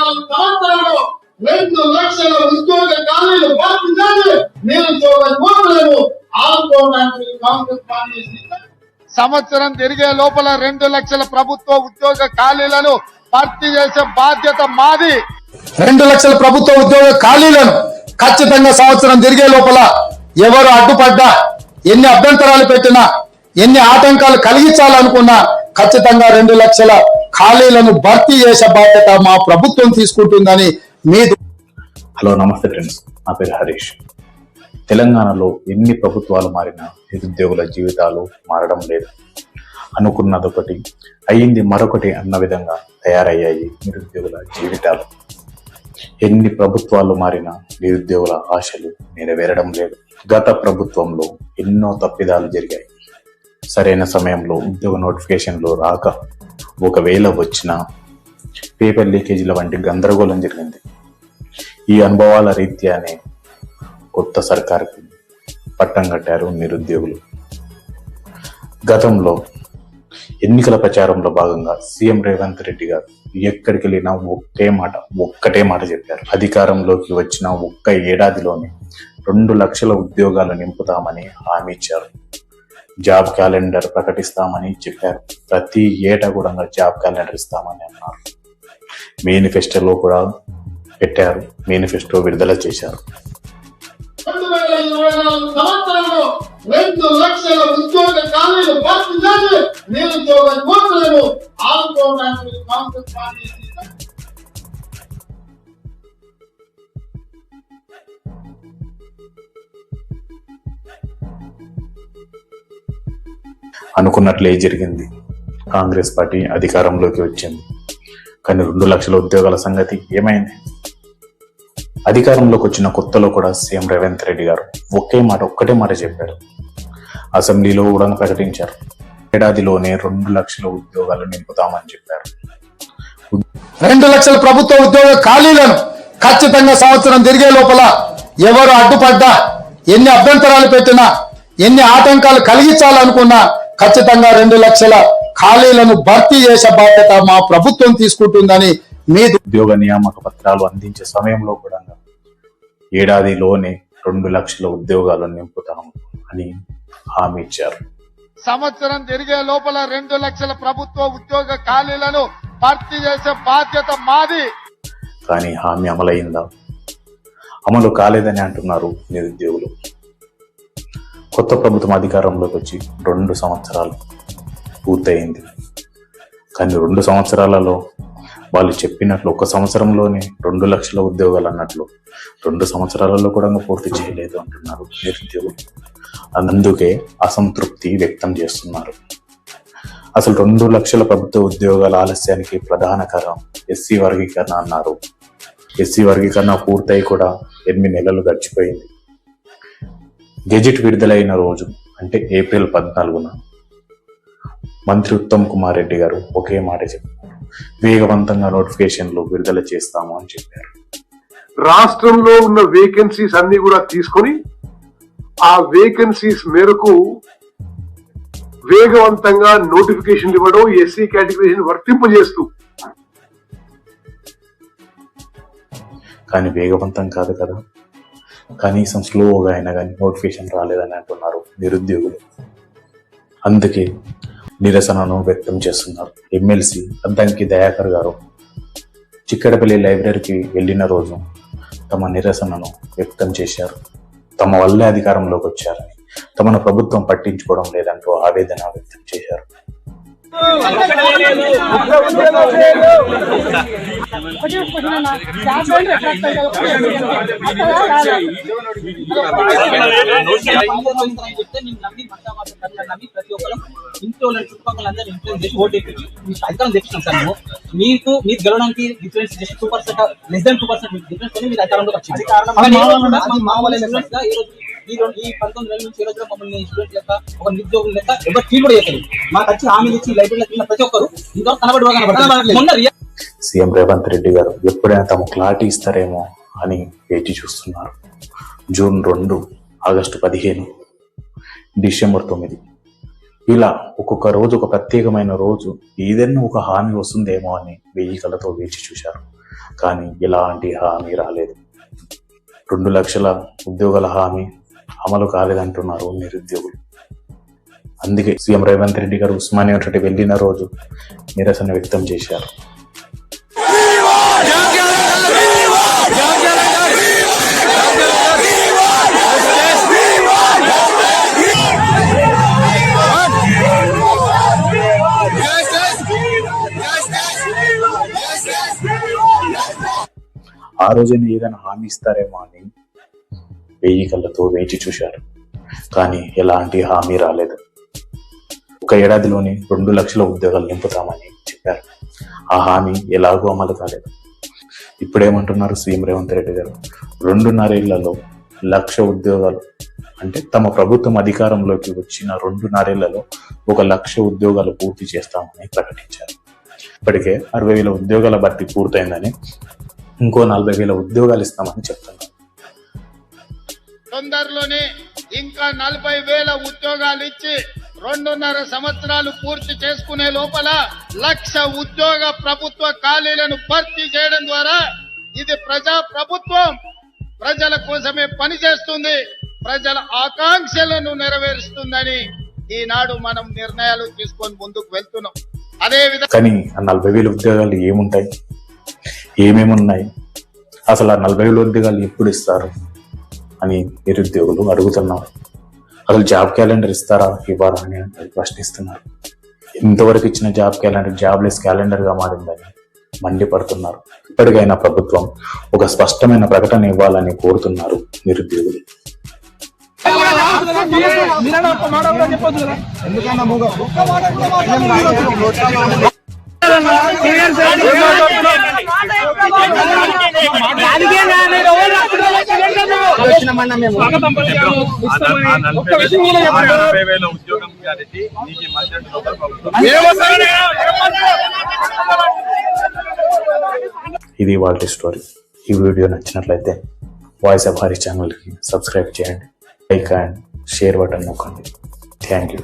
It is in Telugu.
సంవత్సరంలో 2 లక్షల ఉద్యోగ ఖాళీలు భర్తీ చేసి నిరుద్యోగ యువకులను ఆదుకోవడానికి కాంగ్రెస్ పార్టీ సంవత్సరం తిరిగే లోపల 2 లక్షల ప్రభుత్వ ఉద్యోగ ఖాళీలను భర్తీ చేసే బాధ్యత మాది. 2 లక్షల ప్రభుత్వ ఉద్యోగ ఖాళీలను ఖచ్చితంగా సంవత్సరం తిరిగే లోపల ఎవరు అడ్డుపడ్డా, ఎన్ని అభ్యంతరాలు పెట్టినా, ఎన్ని ఆటంకాలు కలిగించాలనుకున్నా ఖచ్చితంగా 2 లక్షల ఖాళీలను భర్తీ చేసే బాధ్యత మా ప్రభుత్వం తీసుకుంటుందని మీ. హలో, నమస్తే ఫ్రెండ్స్, నా పేరు హరీష్. తెలంగాణలో ఎన్ని ప్రభుత్వాలు మారినా నిరుద్యోగుల జీవితాలు మారడం లేదు. అనుకున్నదొకటి అయ్యింది మరొకటి అన్న విధంగా తయారయ్యాయి నిరుద్యోగుల జీవితాలు. ఎన్ని ప్రభుత్వాలు మారినా నిరుద్యోగుల ఆశలు నెరవేరడం లేదు. గత ప్రభుత్వంలో ఎన్నో తప్పిదాలు జరిగాయి. సరైన సమయంలో ఉద్యోగ నోటిఫికేషన్లు రాక, ఒకవేళ వచ్చినా పేపర్ లీకేజీల వంటి గందరగోళం జరిగింది. ఈ అనుభవాల రీత్యానే కొత్త సర్కారుకు పట్టం కట్టారు నిరుద్యోగులు. గతంలో ఎన్నికల ప్రచారంలో భాగంగా సీఎం రేవంత్ రెడ్డి గారు ఎక్కడికి వెళ్ళినా ఒక్కటే మాట చెప్పారు. అధికారంలోకి వచ్చిన ఒక్క ఏడాదిలోనే 2 లక్షల ఉద్యోగాలు నింపుతామని హామీ ఇచ్చారు. జాబ్ క్యాలెండర్ ప్రకటిస్తామని చెప్పారు. ప్రతి ఏటా కూడా జాబ్ క్యాలెండర్ ఇస్తామని అన్నారు. మేనిఫెస్టోలో కూడా పెట్టారు. మేనిఫెస్టో విడుదల చేశారు. 2024 సంవత్సరంలో 2 లక్షల ఉద్యోగ ఖాళీలు భర్తీ చేసి నిరుద్యోగ యువకులను ఆదుకోవడానికి కాంగ్రెస్ పార్టీ అనుకున్నట్లే జరిగింది. కాంగ్రెస్ పార్టీ అధికారంలోకి వచ్చింది. కానీ 2 లక్షల ఉద్యోగాల సంగతి ఏమైంది? అధికారంలోకి వచ్చిన కొత్తలో కూడా సీఎం రేవంత్ రెడ్డి గారు ఒక్కటే మాట చెప్పారు. అసెంబ్లీలో కూడా ప్రకటించారు. ఏడాదిలోనే 2 లక్షల ఉద్యోగాలు నింపుతామని చెప్పారు. 2 లక్షల ప్రభుత్వ ఉద్యోగ ఖాళీలను ఖచ్చితంగా సంవత్సరం తిరిగే లోపల ఎవరు అడ్డుపడ్డా, ఎన్ని అభ్యంతరాలు పెట్టినా, ఎన్ని ఆటంకాలు కలిగించాలనుకున్నా ఖచ్చితంగా 2 లక్షల ఖాళీలను భర్తీ చేసే బాధ్యత మా ప్రభుత్వం తీసుకుంటుందని మీ. ఉద్యోగ నియామక పత్రాలు అందించే సమయంలో కూడా ఏడాదిలోనే 2 లక్షల ఉద్యోగాలను నింపుతాము అని హామీ ఇచ్చారు. సంవత్సరం తిరిగే లోపల 2 లక్షల ప్రభుత్వ ఉద్యోగ ఖాళీలను భర్తీ చేసే బాధ్యత మాది. కానీ హామీ అమలైందా? అమలు కాలేదని అంటున్నారు నిరుద్యోగులు. కొత్త ప్రభుత్వం అధికారంలోకి వచ్చి 2 సంవత్సరాలు పూర్తయింది. కానీ 2 సంవత్సరాలలో వాళ్ళు చెప్పినట్లు 1 సంవత్సరంలోనే 2 లక్షల ఉద్యోగాలు అన్నట్లు 2 సంవత్సరాలలో కూడా పూర్తి చేయలేదు అంటున్నారు నిరుద్యోగులు. అందుకే అసంతృప్తి వ్యక్తం చేస్తున్నారు. అసలు 2 లక్షల ప్రభుత్వ ఉద్యోగాల ఆలస్యానికి ప్రధాన కారణం ఎస్సీ వర్గీకరణ అన్నారు. ఎస్సీ వర్గీకరణ పూర్తయి కూడా 8 నెలలు గడిచిపోయింది. గెజిట్ విడుదలైన రోజు అంటే ఏప్రిల్ 14న మంత్రి ఉత్తమ్ కుమార్ రెడ్డి గారు ఒకే మాట చెప్పారు. వేగవంతంగా నోటిఫికేషన్లు విడుదల చేస్తాము అని చెప్పారు. రాష్ట్రంలో ఉన్న వేకెన్సీస్ అన్ని కూడా తీసుకొని ఆ వేకెన్సీస్ మేరకు వేగవంతంగా నోటిఫికేషన్ ఇవ్వడం, ఎస్సీ కేటగిరీని వర్తింపజేస్తూ. కానీ వేగవంతం కాదు కదా, కనీసం స్లోగా అయినా కానీ నోటిఫికేషన్ రాలేదని అంటున్నారు నిరుద్యోగులు. అందుకే నిరసనను వ్యక్తం చేస్తున్నారు. ఎమ్మెల్సీ అద్దంకి దయాకర్ గారు చిక్కడపల్లి లైబ్రరీకి వెళ్ళిన రోజు తమ నిరసనను వ్యక్తం చేశారు. తమ వల్లే అధికారంలోకి వచ్చారని, తమను ప్రభుత్వం పట్టించుకోవడం లేదంటూ ఆవేదన వ్యక్తం చేశారు. మీకు గెలవడానికి difference just 2%, less than 2% difference మీరు అధికారంలోకి వచ్చింది. ఈ 19 నెలల నుంచి ఈ రోజు మమ్మల్ని స్టూడెంట్ లెక్క, ఒక నిరుద్యోగుల లెక్క ఎవరు ఫీల్ కూడా చేస్తారు. మాకు వచ్చి హామీ ఇచ్చి లైబ్రరీలో ప్రతి ఒక్కరు ఇంతవరకు కనబడి. సీఎం రేవంత్ రెడ్డి గారు ఎప్పుడైనా తమ క్లారిటీ ఇస్తారేమో అని వేచి చూస్తున్నారు. జూన్ 2, ఆగస్టు 15, డిసెంబర్ 9 ఇలా ఒక్కొక్క రోజు ఒక ప్రత్యేకమైన రోజు ఏదైనా ఒక హామీ వస్తుందేమో అని 1000 కళ్ళతో వేచి చూశారు. కానీ ఎలాంటి హామీ రాలేదు. 2 లక్షల ఉద్యోగాల హామీ అమలు కాలేదంటున్నారు నిరుద్యోగులు. అందుకే సీఎం రేవంత్ రెడ్డి గారు ఉస్మానియా యూనివర్సిటీ వెళ్లిన రోజు నిరసన వ్యక్తం చేశారు. ఆ రోజున ఏదైనా హామీ ఇస్తారేమో అని 1000 కళ్ళతో వేచి చూశారు, కానీ ఎలాంటి హామీ రాలేదు. 1 ఏడాదిలోనే 2 లక్షల ఉద్యోగాలు నింపుతామని చెప్పారు. ఆ హామీ ఎలాగో అమలు కాలేదు. ఇప్పుడేమంటున్నారు సీఎం రేవంత్ రెడ్డి గారు, 2.5 ఏళ్లలో 1,00,000 ఉద్యోగాలు, అంటే తమ ప్రభుత్వం అధికారంలోకి వచ్చిన 2.5 ఏళ్లలో 1,00,000 ఉద్యోగాలు పూర్తి చేస్తామని ప్రకటించారు. ఇప్పటికే 60,000 ఉద్యోగాల భర్తీ పూర్తయిందని, ఇంకో 40,000 ఉద్యోగాలు ఇస్తామని చెప్తున్నారు. తొందరలోనే ఇంకా 40,000 ఉద్యోగాలు ఇచ్చి 2.5 సంవత్సరాలు పూర్తి చేసుకునే లోపల 1,00,000 ఉద్యోగ ప్రభుత్వ ఖాళీలను భర్తీ చేయడం ద్వారా ఇది ప్రజా ప్రభుత్వం ప్రజల కోసమే పనిచేస్తుంది, ప్రజల ఆకాంక్షలను నెరవేరుస్తుందని ఈనాడు మనం నిర్ణయాలు తీసుకొని ముందుకు వెళ్తున్నాం. అదే విధంగా కానీ ఆ 40,000 ఉద్యోగాలు ఏముంటాయి, ఏమేమున్నాయి, అసలు ఆ 40,000 ఉద్యోగాలు ఎప్పుడు ఇస్తారు అని నిరుద్యోగులు అడుగుతున్నారు. అసలు జాబ్ క్యాలెండర్ ఇస్తారా ఇవ్వరా అని ప్రశ్నిస్తున్నారు. ఇంతవరకు ఇచ్చిన జాబ్ క్యాలెండర్ జాబ్లెస్ క్యాలెండర్ గా మారిందని మండిపడుతున్నారు. ఇప్పటికైనా ప్రభుత్వం ఒక స్పష్టమైన ప్రకటన ఇవ్వాలని కోరుతున్నారు నిరుద్యోగులు. ఇది వాటి స్టోరీ. ఈ వీడియో నచ్చినట్లయితే వాయిస్ ఆఫ్ హరి ఛానల్ కి సబ్స్క్రైబ్ చేయండి, లైక్ అండ్ షేర్ బటన్ నొక్కండి. Thank you.